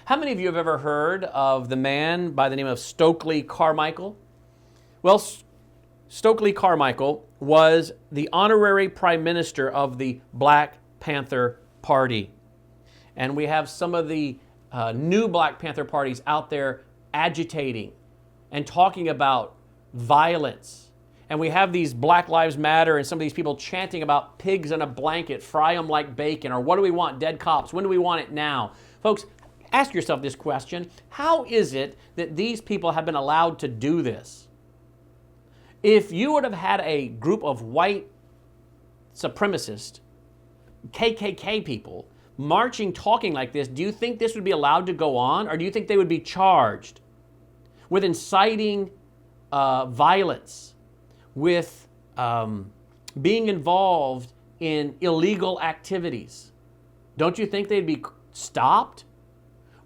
How many of you have ever heard of the man by the name of Stokely Carmichael? Well, Stokely Carmichael was the honorary prime minister of the Black Panther Party. And we have some of the new Black Panther parties out there agitating and talking about violence. And we have these Black Lives Matter and some of these people chanting about pigs in a blanket, fry them like bacon, or what do we want, dead cops? When do we want it now? Folks, ask yourself this question. How is it that these people have been allowed to do this? If you would have had a group of white supremacist, KKK people, marching, talking like this, do you think this would be allowed to go on? Or do you think they would be charged with inciting violence, with being involved in illegal activities? Don't you think they'd be stopped?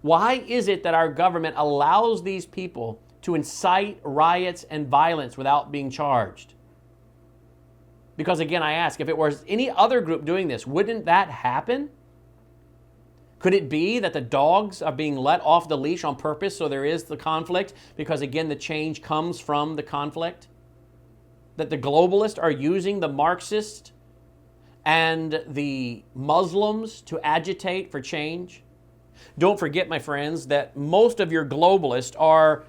Why is it that our government allows these people to incite riots and violence without being charged? Because again, I ask, if it was any other group doing this, wouldn't that happen? Could it be that the dogs are being let off the leash on purpose so there is the conflict? Because again, the change comes from the conflict? That the globalists are using the Marxists and the Muslims to agitate for change? Don't forget, my friends, that most of your globalists are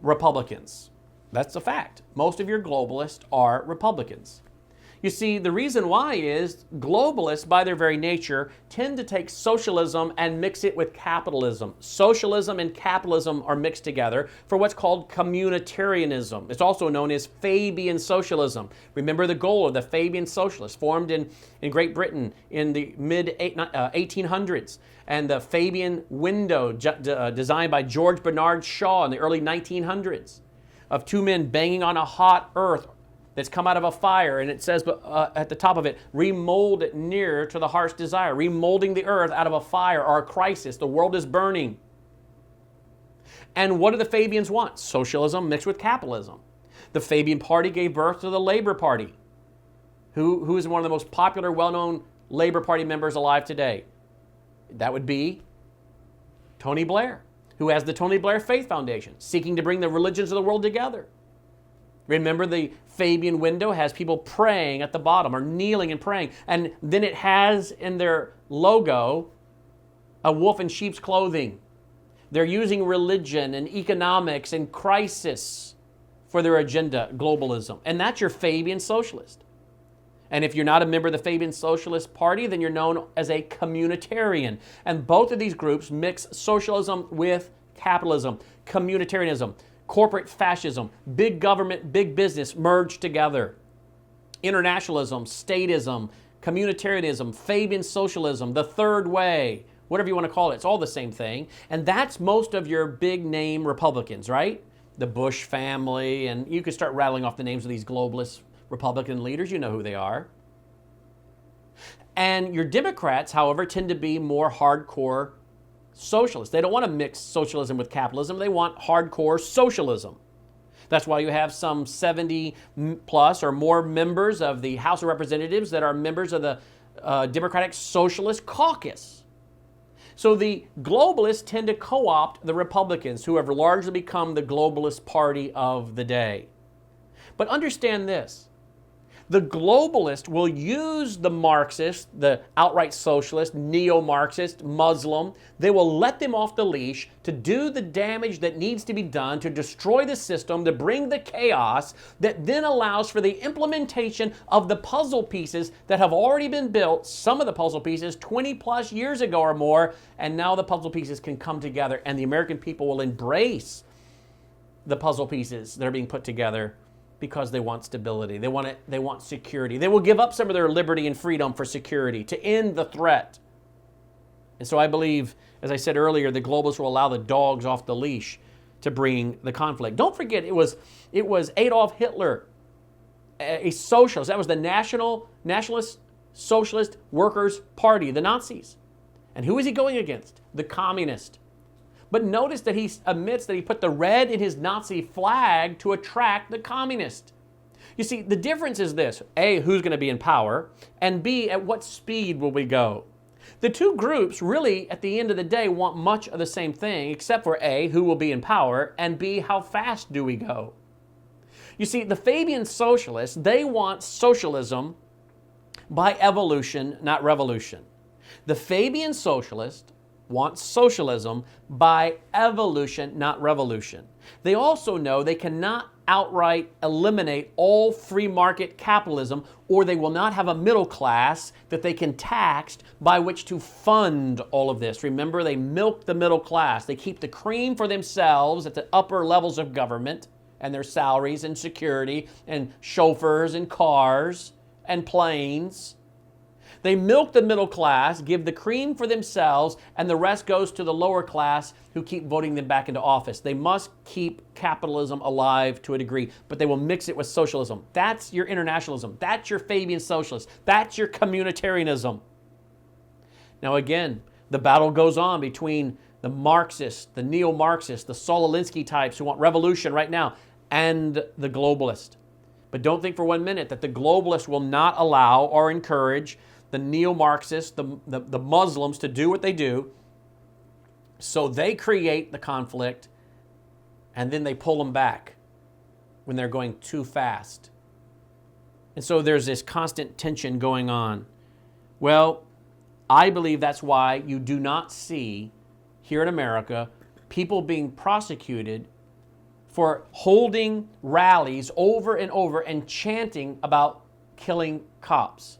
Republicans. That's a fact. Most of your globalists are Republicans. You see, the reason why is globalists, by their very nature, tend to take socialism and mix it with capitalism. Socialism and capitalism are mixed together for what's called communitarianism. It's also known as Fabian socialism. Remember the goal of the Fabian socialists, formed in Great Britain in the mid-1800s. And the Fabian window, designed by George Bernard Shaw in the early 1900s, of two men banging on a hot earth that's come out of a fire, and it says at the top of it, remold it nearer to the heart's desire, remolding the earth out of a fire or a crisis. The world is burning. And what do the Fabians want? Socialism mixed with capitalism. The Fabian Party gave birth to the Labor Party. Who is one of the most popular, well-known Labor Party members alive today? That would be Tony Blair, who has the Tony Blair Faith Foundation, seeking to bring the religions of the world together. Remember, the Fabian window has people praying at the bottom, or kneeling and praying. And then it has in their logo a wolf in sheep's clothing. They're using religion and economics and crisis for their agenda, globalism. And that's your Fabian socialist. And if you're not a member of the Fabian Socialist Party, then you're known as a communitarian. And both of these groups mix socialism with capitalism, communitarianism. Corporate fascism, big government, big business merged together. Internationalism, statism, communitarianism, Fabian socialism, the third way, whatever you want to call it. It's all the same thing. And that's most of your big name Republicans, right? The Bush family, and you could start rattling off the names of these globalist Republican leaders. You know who they are. And your Democrats, however, tend to be more hardcore socialists. They don't want to mix socialism with capitalism. They want hardcore socialism. That's why you have some 70 plus or more members of the House of Representatives that are members of the Democratic Socialist Caucus. So the globalists tend to co-opt the Republicans, who have largely become the globalist party of the day. But understand this. The globalist will use the Marxist, the outright socialist, neo-Marxist, Muslim. They will let them off the leash to do the damage that needs to be done to destroy the system, to bring the chaos that then allows for the implementation of the puzzle pieces that have already been built, some of the puzzle pieces 20 plus years ago or more, and now the puzzle pieces can come together and the American people will embrace the puzzle pieces that are being put together. Because they want stability. They want security. They will give up some of their liberty and freedom for security to end the threat. And so I believe, as I said earlier, the globalists will allow the dogs off the leash to bring the conflict. Don't forget, it was Adolf Hitler, a socialist. That was the Nationalist Socialist Workers' Party, the Nazis. And who is he going against? The communist. But notice that he admits that he put the red in his Nazi flag to attract the communist. You see, the difference is this. A, who's going to be in power? And B, at what speed will we go? The two groups really, at the end of the day, want much of the same thing, except for A, who will be in power, and B, how fast do we go? You see, the Fabian socialists, they want socialism by evolution, not revolution. The Fabian socialist wants socialism by evolution, not revolution. They also know they cannot outright eliminate all free market capitalism, or they will not have a middle class that they can tax by which to fund all of this. Remember, they milk the middle class. They keep the cream for themselves at the upper levels of government and their salaries and security and chauffeurs and cars and planes. They milk the middle class, give the cream for themselves, and the rest goes to the lower class who keep voting them back into office. They must keep capitalism alive to a degree, but they will mix it with socialism. That's your internationalism. That's your Fabian socialist. That's your communitarianism. Now again, the battle goes on between the Marxists, the neo-Marxists, the Saul Alinsky types who want revolution right now, and the globalist. But don't think for 1 minute that the globalists will not allow or encourage the neo-Marxists, the Muslims to do what they do. So they create the conflict and then they pull them back when they're going too fast. And so there's this constant tension going on. Well, I believe that's why you do not see here in America people being prosecuted for holding rallies over and over and chanting about killing cops,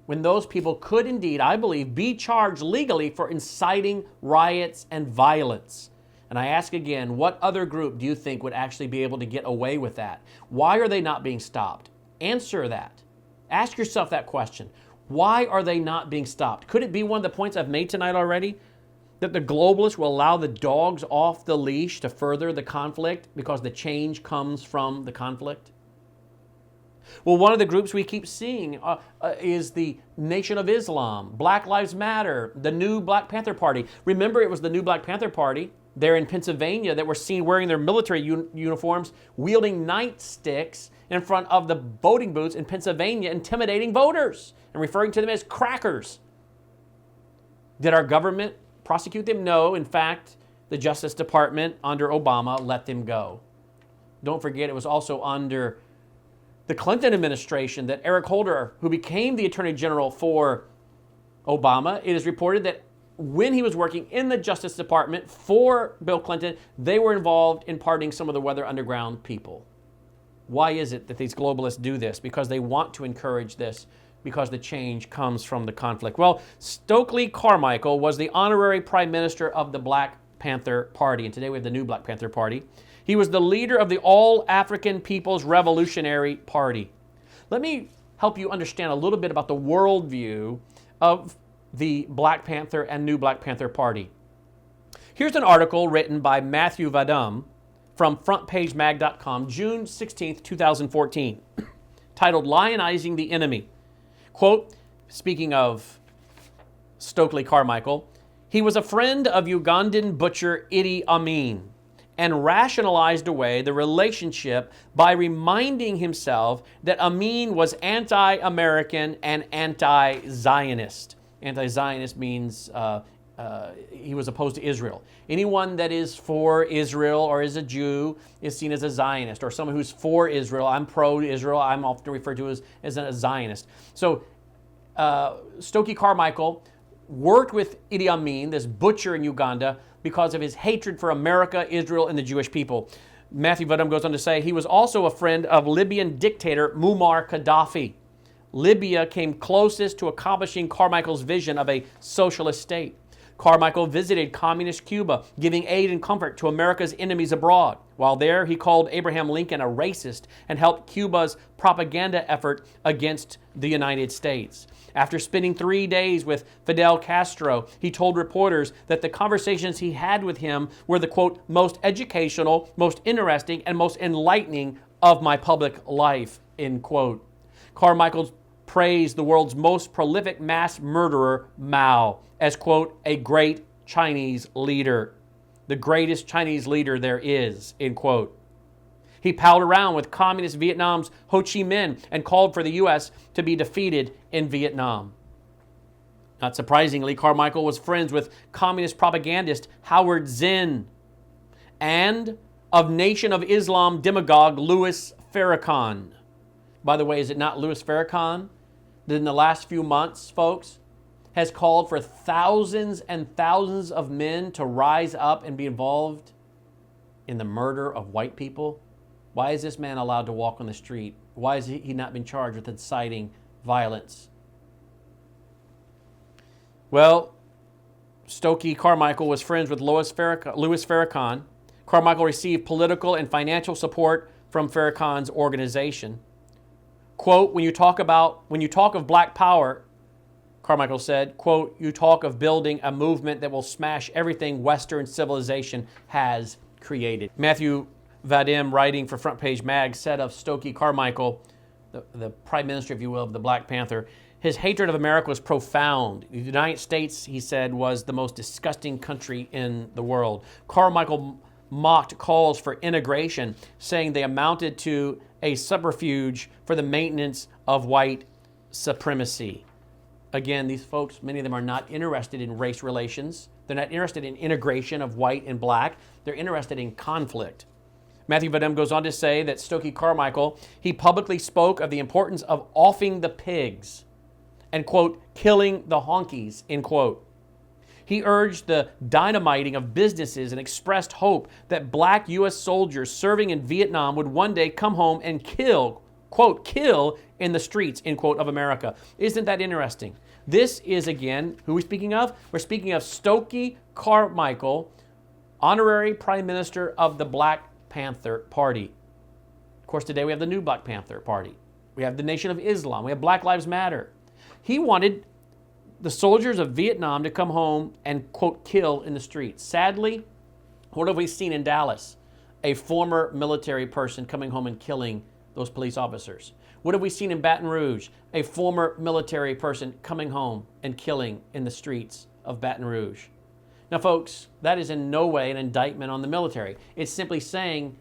when those people could indeed, I believe, be charged legally for inciting riots and violence. And I ask again, what other group do you think would actually be able to get away with that? Why are they not being stopped? Answer that. Ask yourself that question. Why are they not being stopped? Could it be one of the points I've made tonight already? That the globalists will allow the dogs off the leash to further the conflict because the change comes from the conflict? Well, one of the groups we keep seeing is the Nation of Islam, Black Lives Matter, the new Black Panther Party. Remember, it was the new Black Panther Party there in Pennsylvania that were seen wearing their military uniforms, wielding nightsticks in front of the voting booths in Pennsylvania, intimidating voters and referring to them as crackers. Did our government prosecute them? No. In fact, the Justice Department under Obama let them go. Don't forget, it was also under the Clinton administration that Eric Holder, who became the Attorney General for Obama, it is reported that when he was working in the Justice Department for Bill Clinton, they were involved in pardoning some of the Weather Underground people. Why is it that these globalists do this? Because they want to encourage this, because the change comes from the conflict. Well, Stokely Carmichael was the honorary prime minister of the Black Panther Party, and today we have the new Black Panther Party. He was the leader of the All-African People's Revolutionary Party. Let me help you understand a little bit about the worldview of the Black Panther and New Black Panther Party. Here's an article written by Matthew Vadum from frontpagemag.com, June 16th, 2014, titled Lionizing the Enemy. Quote, speaking of Stokely Carmichael, he was a friend of Ugandan butcher Idi Amin, and rationalized away the relationship by reminding himself that Amin was anti-American and anti-Zionist. Anti-Zionist means he was opposed to Israel. Anyone that is for Israel or is a Jew is seen as a Zionist, or someone who's for Israel. I'm pro-Israel. I'm often referred to as a Zionist. So Stokely Carmichael worked with Idi Amin, this butcher in Uganda, because of his hatred for America, Israel, and the Jewish people. Matthew Vadum goes on to say he was also a friend of Libyan dictator Muammar Gaddafi. Libya came closest to accomplishing Carmichael's vision of a socialist state. Carmichael visited communist Cuba, giving aid and comfort to America's enemies abroad. While there, he called Abraham Lincoln a racist and helped Cuba's propaganda effort against the United States. After spending 3 days with Fidel Castro, he told reporters that the conversations he had with him were the, quote, most educational, most interesting, and most enlightening of my public life, end quote. Carmichael praised the world's most prolific mass murderer, Mao, as, quote, a great Chinese leader. The greatest Chinese leader there is, end quote. He palled around with communist Vietnam's Ho Chi Minh and called for the U.S. to be defeated in Vietnam. Not surprisingly, Carmichael was friends with communist propagandist Howard Zinn and of Nation of Islam demagogue Louis Farrakhan. By the way, is it not Louis Farrakhan that in the last few months, folks, has called for thousands and thousands of men to rise up and be involved in the murder of white people? Why is this man allowed to walk on the street? Why has he not been charged with inciting violence? Well, Stokely Carmichael was friends with Louis Farrakhan. Carmichael received political and financial support from Farrakhan's organization. Quote, when you talk of black power, Carmichael said, quote, you talk of building a movement that will smash everything Western civilization has created. Matthew Vadim, writing for Front Page Mag, said of Stokely Carmichael, the prime minister, if you will, of the Black Panther, his hatred of America was profound. The United States, he said, was the most disgusting country in the world. Carmichael mocked calls for integration, saying they amounted to a subterfuge for the maintenance of white supremacy. Again, these folks, many of them are not interested in race relations. They're not interested in integration of white and black. They're interested in conflict. Matthew Vadim goes on to say that Stokely Carmichael, he publicly spoke of the importance of offing the pigs and, quote, killing the honkies, end quote. He urged the dynamiting of businesses and expressed hope that black U.S. soldiers serving in Vietnam would one day come home and kill, quote, kill in the streets, end quote, of America. Isn't that interesting? This is, again, who are we speaking of? We're speaking of Stokely Carmichael, honorary prime minister of the Black Panther Party. Of course, today we have the new Black Panther Party. We have the Nation of Islam. We have Black Lives Matter. He wanted the soldiers of Vietnam to come home and, quote, kill in the streets. Sadly, what have we seen in Dallas? A former military person coming home and killing those police officers. What have we seen in Baton Rouge? A former military person coming home and killing in the streets of Baton Rouge. Now, folks, that is in no way an indictment on the military. It's simply saying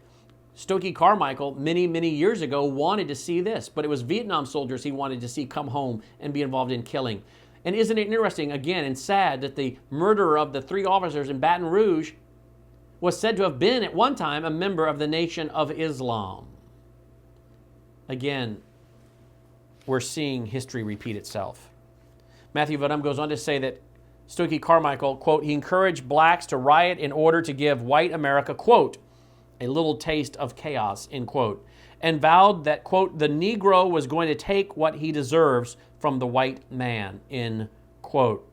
Stokely Carmichael, many, many years ago, wanted to see this, but it was Vietnam soldiers he wanted to see come home and be involved in killing. And isn't it interesting, again, and sad that the murderer of the 3 officers in Baton Rouge was said to have been at one time a member of the Nation of Islam? Again, we're seeing history repeat itself. Matthew Vadim goes on to say that Stokely Carmichael, quote, he encouraged blacks to riot in order to give white America, quote, a little taste of chaos, end quote, and vowed that, quote, the Negro was going to take what he deserves from the white man, end quote.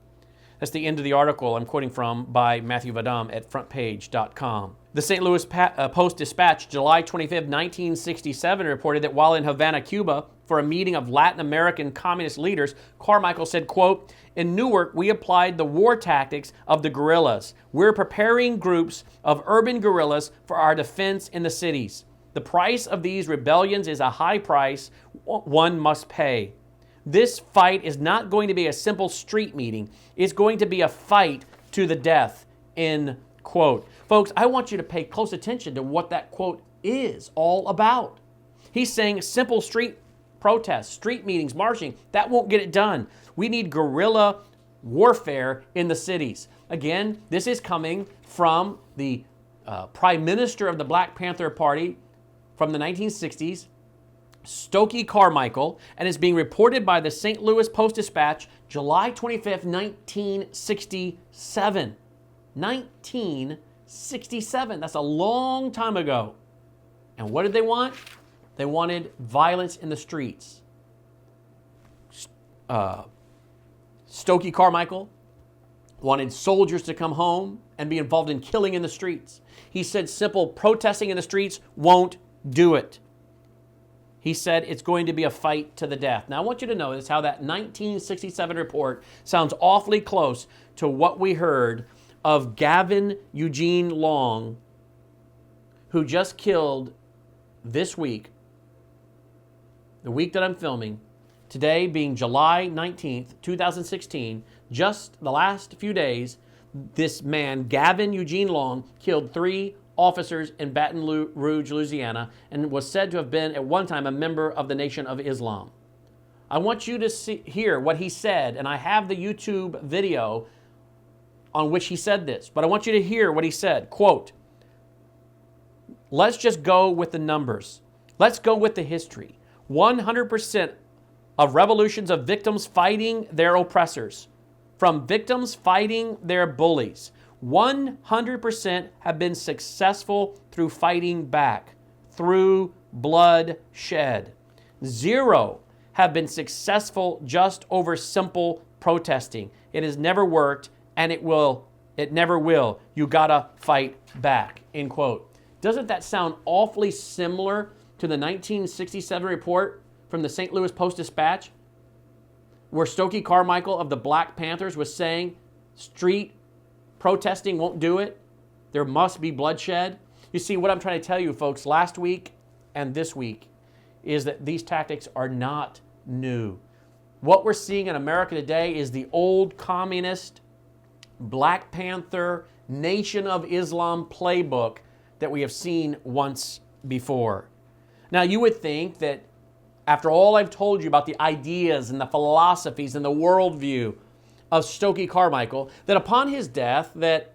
That's the end of the article I'm quoting from by Matthew Vadim at frontpage.com. The St. Louis Post-Dispatch, July 25, 1967, reported that while in Havana, Cuba, for a meeting of Latin American communist leaders, Carmichael said, quote, in Newark, we applied the war tactics of the guerrillas. We're preparing groups of urban guerrillas for our defense in the cities. The price of these rebellions is a high price one must pay. This fight is not going to be a simple street meeting. It's going to be a fight to the death, end quote. Folks, I want you to pay close attention to what that quote is all about. He's saying simple street protests, street meetings, marching, that won't get it done. We need guerrilla warfare in the cities. Again, this is coming from the Prime Minister of the Black Panther Party from the 1960s, Stokely Carmichael, and is being reported by the St. Louis Post-Dispatch, July 25th, 1967. 1967. That's a long time ago. And what did they want? They wanted violence in the streets. Stokely Carmichael wanted soldiers to come home and be involved in killing in the streets. He said simple protesting in the streets won't do it. He said it's going to be a fight to the death. Now, I want you to notice how that 1967 report sounds awfully close to what we heard of Gavin Eugene Long, who just killed this week, the week that I'm filming, today being July 19th, 2016, just the last few days, this man, Gavin Eugene Long, killed 3 officers in Baton Rouge, Louisiana, and was said to have been at one time a member of the Nation of Islam. I want you to hear what he said, and I have the YouTube video on which he said this, but I want you to hear what he said. Quote, let's just go with the numbers. Let's go with the history. 100% of revolutions of victims fighting their oppressors, from victims fighting their bullies, 100% have been successful through fighting back, through blood shed. 0 have been successful just over simple protesting. It has never worked, and it never will. You gotta fight back, end quote. Doesn't that sound awfully similar to the 1967 report from the St. Louis Post-Dispatch, where Stokely Carmichael of the Black Panthers was saying street protesting won't do it? There must be bloodshed. You see, what I'm trying to tell you, folks, last week and this week is that these tactics are not new. What we're seeing in America today is the old communist, Black Panther, Nation of Islam playbook that we have seen once before. Now, you would think that after all I've told you about the ideas and the philosophies and the worldview of Stokely Carmichael, that upon his death, that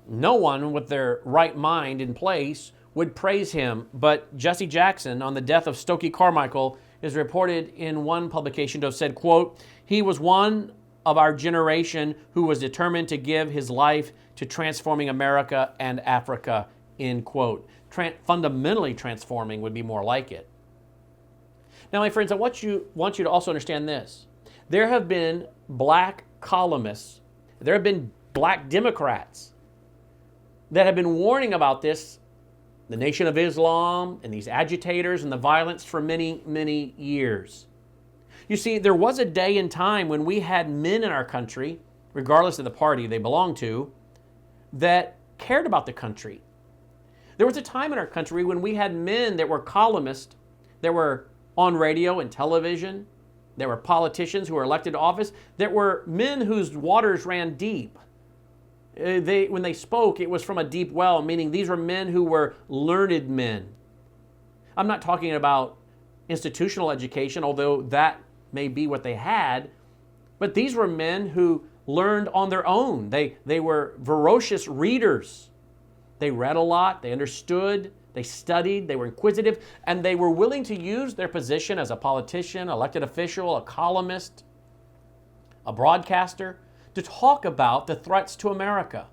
no one with their right mind in place would praise him. But Jesse Jackson, on the death of Stokely Carmichael, is reported in one publication to have said, quote, he was one of our generation who was determined to give his life to transforming America and Africa, end quote. Fundamentally transforming would be more like it. Now, my friends, I want you to also understand this. There have been black columnists, there have been black Democrats that have been warning about this, the Nation of Islam and these agitators and the violence for many, many years. You see, there was a day and time when we had men in our country, regardless of the party they belonged to, that cared about the country. There was a time in our country when we had men that were columnists, that were on radio and television, there were politicians who were elected to office, that were men whose waters ran deep. When they spoke, it was from a deep well, meaning these were men who were learned men. I'm not talking about institutional education, although that may be what they had, but these were men who learned on their own. They were voracious readers. They read a lot, they understood, they studied, they were inquisitive, and they were willing to use their position as a politician, elected official, a columnist, a broadcaster, to talk about the threats to America.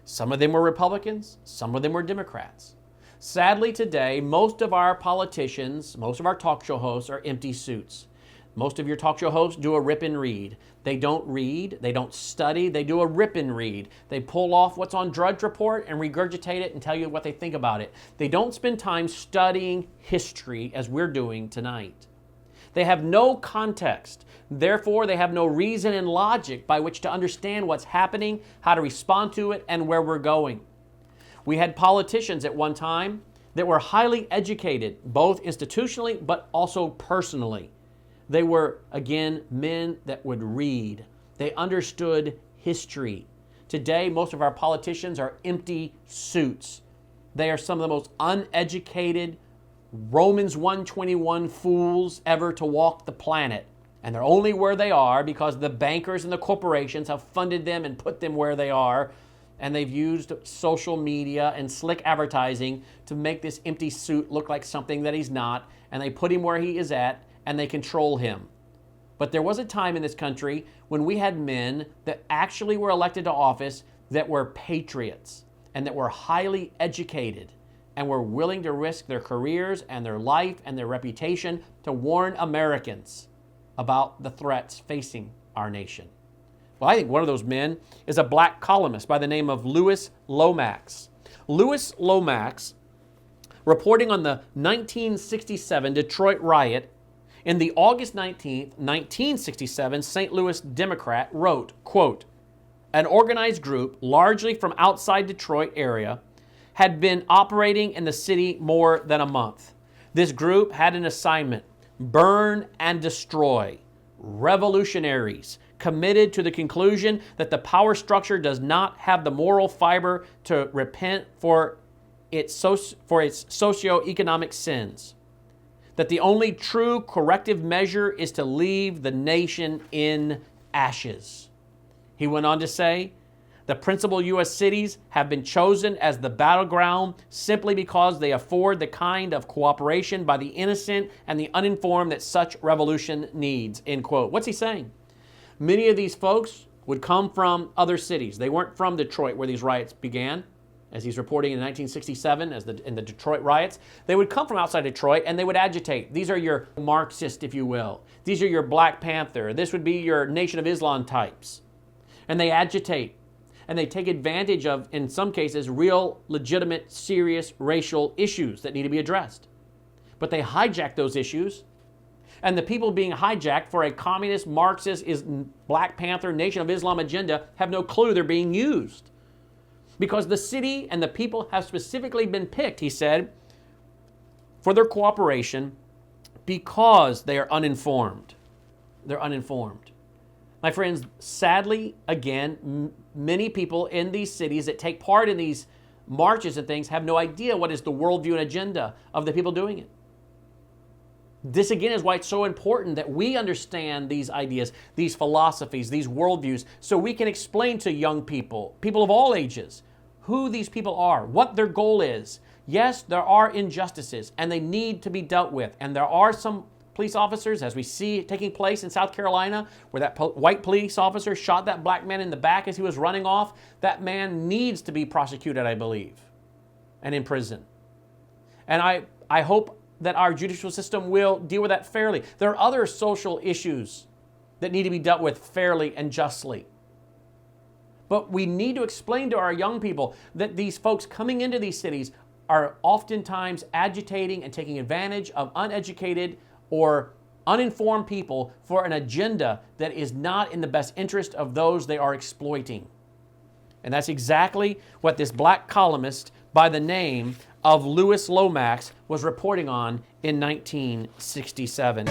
Some of them were Republicans, some of them were Democrats. Sadly today, most of our politicians, most of our talk show hosts are empty suits. Most of your talk show hosts do a rip and read. They don't read, they don't study, they do a rip and read. They pull off what's on Drudge Report and regurgitate it and tell you what they think about it. They don't spend time studying history as we're doing tonight. They have no context. Therefore, they have no reason and logic by which to understand what's happening, how to respond to it, and where we're going. We had politicians at one time that were highly educated, both institutionally but also personally. They were, again, men that would read. They understood history. Today, most of our politicians are empty suits. They are some of the most uneducated, Romans 1:21 fools ever to walk the planet. And they're only where they are because the bankers and the corporations have funded them and put them where they are. And they've used social media and slick advertising to make this empty suit look like something that he's not. And they put him where he is at, and they control him. But there was a time in this country when we had men that actually were elected to office that were patriots and that were highly educated and were willing to risk their careers and their life and their reputation to warn Americans about the threats facing our nation. Well, I think one of those men is a black columnist by the name of Louis Lomax. Louis Lomax, reporting on the 1967 Detroit riot, in the August 19th, 1967 St. Louis Democrat wrote, quote, an organized group, largely from outside Detroit area, had been operating in the city more than a month. This group had an assignment: burn and destroy. Revolutionaries committed to the conclusion that the power structure does not have the moral fiber to repent for its socioeconomic sins. that the only true corrective measure is to leave the nation in ashes. He went on to say, the principal U.S. cities have been chosen as the battleground simply because they afford the kind of cooperation by the innocent and the uninformed that such revolution needs, end quote. What's he saying? Many of these folks would come from other cities. They weren't from Detroit where these riots began, as he's reporting in 1967 in the Detroit riots. They would come from outside Detroit and they would agitate. These are your Marxist, if you will. These are your Black Panther. This would be your Nation of Islam types. And they agitate. And they take advantage of, in some cases, real, legitimate, serious racial issues that need to be addressed. But they hijack those issues, and the people being hijacked for a communist, Marxist, Black Panther, Nation of Islam agenda have no clue they're being used. Because the city and the people have specifically been picked, he said, for their cooperation because they are uninformed. They're uninformed. My friends, sadly, again, many people in these cities that take part in these marches and things have no idea what is the worldview and agenda of the people doing it. This, again, is why it's so important that we understand these ideas, these philosophies, these worldviews, so we can explain to young people, people of all ages, who these people are, what their goal is. Yes, there are injustices, and they need to be dealt with, and there are some police officers, as we see taking place in South Carolina, where that white police officer shot that black man in the back as he was running off. That man needs to be prosecuted, I believe, and in prison. And I hope that our judicial system will deal with that fairly. There are other social issues that need to be dealt with fairly and justly. But we need to explain to our young people that these folks coming into these cities are oftentimes agitating and taking advantage of uneducated or uninformed people for an agenda that is not in the best interest of those they are exploiting. And that's exactly what this black columnist by the name of Louis Lomax was reporting on in 1967.